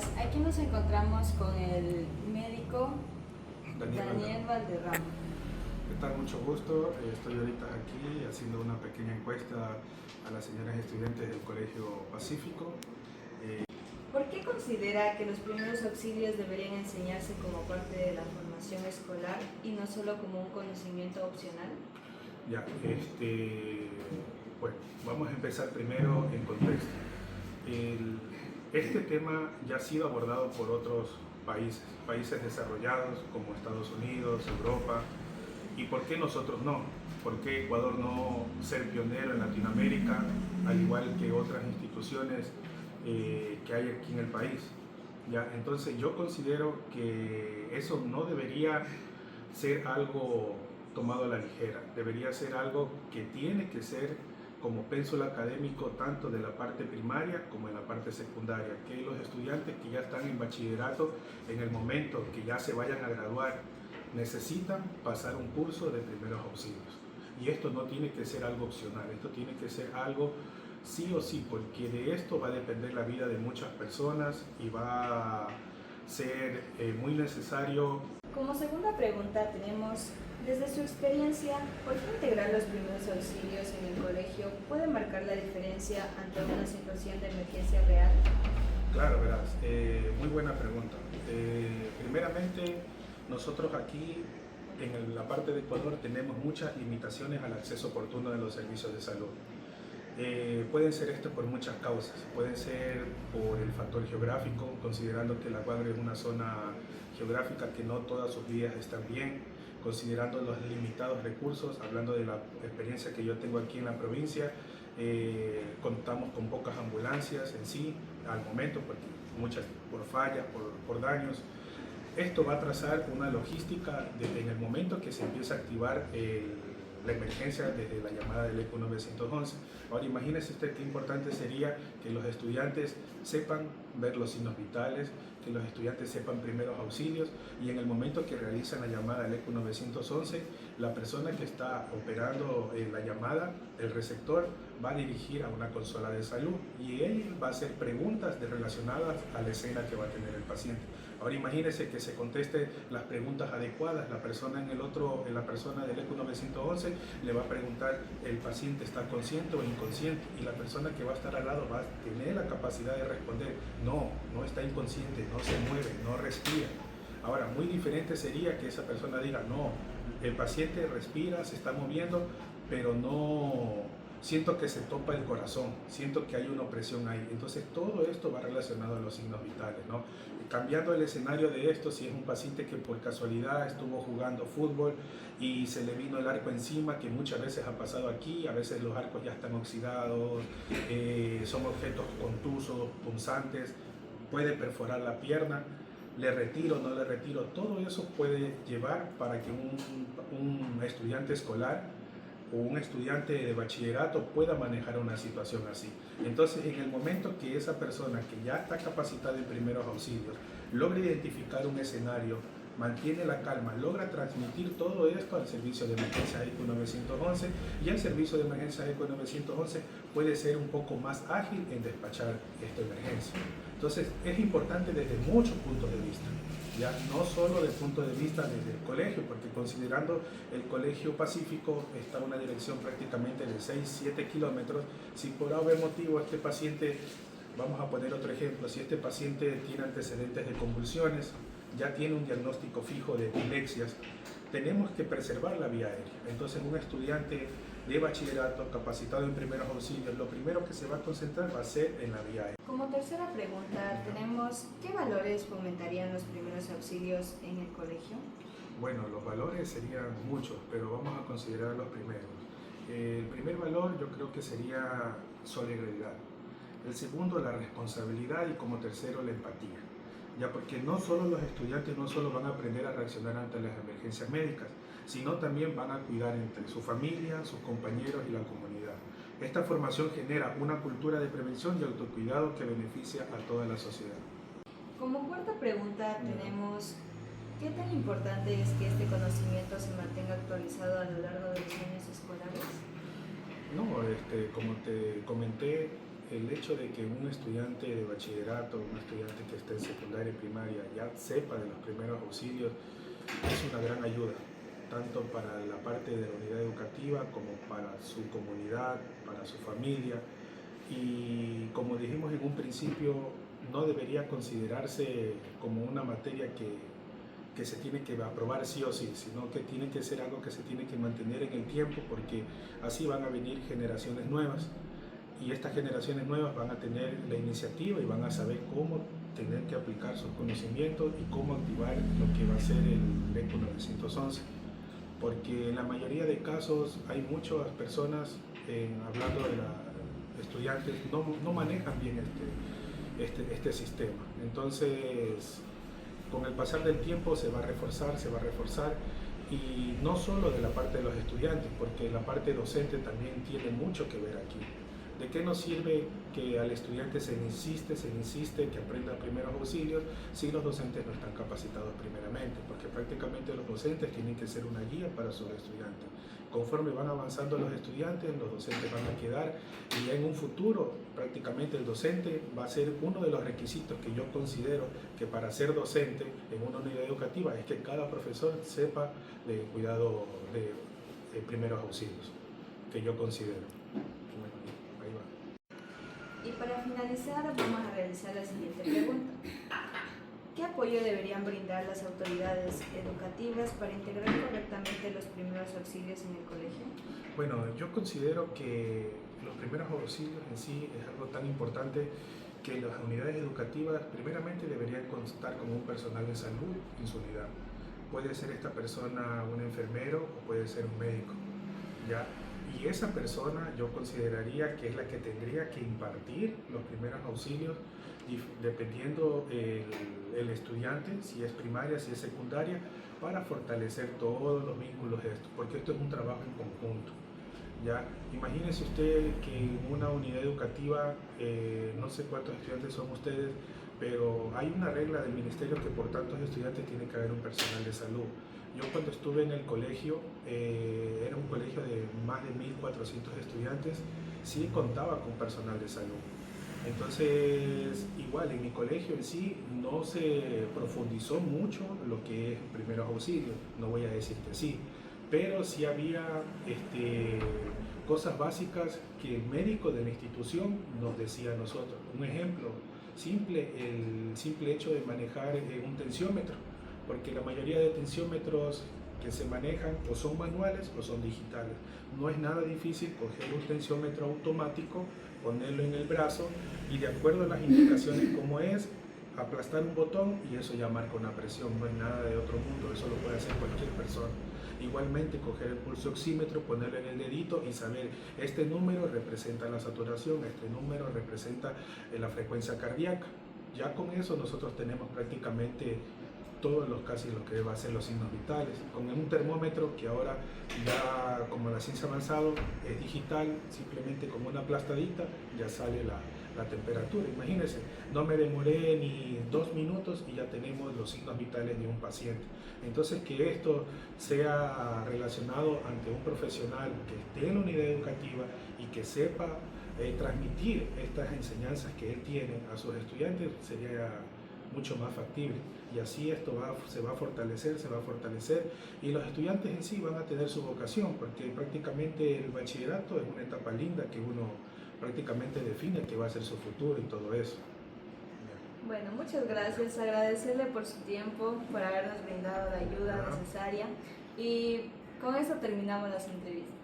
días. Aquí nos encontramos con el médico Daniel Valderrama. ¿Qué tal? Mucho gusto. Estoy ahorita aquí haciendo una pequeña encuesta a las señoras estudiantes del Colegio Pacífico. ¿Por qué considera que los primeros auxilios deberían enseñarse como parte de la formación escolar y no solo como un conocimiento opcional? Ya, bueno, vamos a empezar primero en contexto. Este tema ya ha sido abordado por otros países desarrollados como Estados Unidos, Europa. ¿Y por qué nosotros no? ¿Por qué Ecuador no ser pionero en Latinoamérica, al igual que otras instituciones que hay aquí en el país? ¿Ya? Entonces yo considero que eso no debería ser algo tomado a la ligera, debería ser algo que tiene que ser como pénsul académico tanto de la parte primaria como en la parte secundaria, que los estudiantes que ya están en bachillerato, en el momento que ya se vayan a graduar, necesitan pasar un curso de primeros auxilios. Y esto no tiene que ser algo opcional, esto tiene que ser algo sí o sí, porque de esto va a depender la vida de muchas personas y va a ser muy necesario. Como segunda pregunta tenemos, desde su experiencia, ¿por qué integrar los primeros auxilios en el colegio puede marcar la diferencia ante una situación de emergencia real? Claro, verás, muy buena pregunta. Primeramente, nosotros aquí en la parte de Ecuador tenemos muchas limitaciones al acceso oportuno de los servicios de salud. Pueden ser esto por muchas causas, pueden ser por el factor geográfico, considerando que La Guagra es una zona geográfica que no todas sus vías están bien, considerando los limitados recursos, hablando de la experiencia que yo tengo aquí en la provincia, contamos con pocas ambulancias en sí al momento, porque muchas por fallas, por daños. Esto va a trazar una logística en el momento que se empieza a activar la emergencia desde la llamada del ECO 911. Ahora imagínese usted qué importante sería que los estudiantes sepan ver los signos vitales, que los estudiantes sepan primeros auxilios y en el momento que realizan la llamada del ECO 911, la persona que está operando la llamada, el receptor, va a dirigir a una consola de salud y él va a hacer preguntas relacionadas a la escena que va a tener el paciente. Ahora imagínese que se conteste las preguntas adecuadas, la persona la persona del ECO 911 le va a preguntar, ¿el paciente está consciente o inconsciente? Y la persona que va a estar al lado va a tener la capacidad de responder, no está inconsciente, no se mueve, no respira. Ahora, muy diferente sería que esa persona diga, no, el paciente respira, se está moviendo, pero no siento que se topa el corazón, siento que hay una opresión ahí. Entonces todo esto va relacionado a los signos vitales, ¿no? Cambiando el escenario de esto, si es un paciente que por casualidad estuvo jugando fútbol y se le vino el arco encima, que muchas veces ha pasado aquí, a veces los arcos ya están oxidados, son objetos contusos, punzantes, puede perforar la pierna, le retiro, no le retiro, todo eso puede llevar para que un estudiante escolar o un estudiante de bachillerato pueda manejar una situación así. Entonces, en el momento que esa persona que ya está capacitada en primeros auxilios logra identificar un escenario, mantiene la calma, logra transmitir todo esto al servicio de emergencia ECO 911 y el servicio de emergencia ECO 911 puede ser un poco más ágil en despachar esta emergencia. Entonces, es importante desde muchos puntos de vista. Ya no solo desde el punto de vista desde el colegio, porque considerando el Colegio Pacífico está a una dirección prácticamente de 6-7 kilómetros, si por algún motivo este paciente, vamos a poner otro ejemplo, si este paciente tiene antecedentes de convulsiones, ya tiene un diagnóstico fijo de epilepsias, tenemos que preservar la vía aérea. Entonces un estudiante de bachillerato capacitado en primeros auxilios, lo primero que se va a concentrar va a ser en la vía aérea. Como tercera pregunta tenemos, ¿qué valores fomentarían los primeros auxilios en el colegio? Bueno, los valores serían muchos, pero vamos a considerar los primeros. El primer valor yo creo que sería solidaridad. El segundo, la responsabilidad y como tercero, la empatía. Ya porque no solo los estudiantes no solo van a aprender a reaccionar ante las emergencias médicas, sino también van a cuidar entre su familia, sus compañeros y la comunidad. Esta formación genera una cultura de prevención y autocuidado que beneficia a toda la sociedad. Como cuarta pregunta tenemos, ¿qué tan importante es que este conocimiento se mantenga actualizado a lo largo de los años escolares? No, como te comenté, el hecho de que un estudiante de bachillerato, un estudiante que esté en secundaria y primaria ya sepa de los primeros auxilios es una gran ayuda, tanto para la parte de la unidad educativa como para su comunidad, para su familia. Y como dijimos en un principio, no debería considerarse como una materia que se tiene que aprobar sí o sí, sino que tiene que ser algo que se tiene que mantener en el tiempo, porque así van a venir generaciones nuevas y estas generaciones nuevas van a tener la iniciativa y van a saber cómo tener que aplicar sus conocimientos y cómo activar lo que va a ser el ECO 911, porque en la mayoría de casos hay muchas personas, hablando de estudiantes, no manejan bien este sistema. Entonces, con el pasar del tiempo se va a reforzar, y no solo de la parte de los estudiantes, porque la parte docente también tiene mucho que ver aquí. ¿De qué nos sirve que al estudiante se le insiste que aprenda primeros auxilios si los docentes no están capacitados primeramente? Porque prácticamente los docentes tienen que ser una guía para sus estudiantes. Conforme van avanzando los estudiantes, los docentes van a quedar, y ya en un futuro prácticamente el docente va a ser uno de los requisitos que yo considero que para ser docente en una unidad educativa es que cada profesor sepa de cuidado de primeros auxilios, que yo considero. Bueno, ahí va. Y para finalizar, vamos a realizar la siguiente pregunta. ¿Qué apoyo deberían brindar las autoridades educativas para integrar correctamente los primeros auxilios en el colegio? Bueno, yo considero que los primeros auxilios en sí es algo tan importante que las unidades educativas primeramente deberían constar con un personal de salud en su unidad. Puede ser esta persona un enfermero o puede ser un médico, ¿ya? Y esa persona yo consideraría que es la que tendría que impartir los primeros auxilios, dependiendo el estudiante, si es primaria, si es secundaria, para fortalecer todos los vínculos de esto, porque esto es un trabajo en conjunto. ¿Ya? Imagínese usted que en una unidad educativa, no sé cuántos estudiantes son ustedes, pero hay una regla del ministerio que por tantos estudiantes tiene que haber un personal de salud. Yo cuando estuve en el colegio, era un colegio de más de 1.400 estudiantes, sí contaba con personal de salud. Entonces, igual en mi colegio en sí no se profundizó mucho lo que es primeros auxilios, no voy a decir que sí, pero sí había cosas básicas que el médico de la institución nos decía a nosotros. Un ejemplo simple, el simple hecho de manejar un tensiómetro, porque la mayoría de tensiómetros que se manejan o son manuales o son digitales. No es nada difícil coger un tensiómetro automático, ponerlo en el brazo y de acuerdo a las indicaciones como es, aplastar un botón y eso ya marca una presión. No es nada de otro mundo, eso lo puede hacer cualquier persona. Igualmente coger el pulso oxímetro, ponerlo en el dedito y saber este número representa la saturación, este número representa la frecuencia cardíaca. Ya con eso nosotros tenemos prácticamente todos los casi lo que va a ser los signos vitales. Con un termómetro que ahora ya como la ciencia ha avanzado es digital, simplemente con una aplastadita ya sale la temperatura. Imagínense, no me demoré ni 2 minutos y ya tenemos los signos vitales de un paciente. Entonces que esto sea relacionado ante un profesional que esté en la unidad educativa y que sepa transmitir estas enseñanzas que él tiene a sus estudiantes sería mucho más factible, y así esto se va a fortalecer y los estudiantes en sí van a tener su vocación, porque prácticamente el bachillerato es una etapa linda que uno prácticamente define que va a ser su futuro y todo eso. Bueno, muchas gracias, agradecerle por su tiempo, por habernos brindado la ayuda necesaria, y con eso terminamos las entrevistas.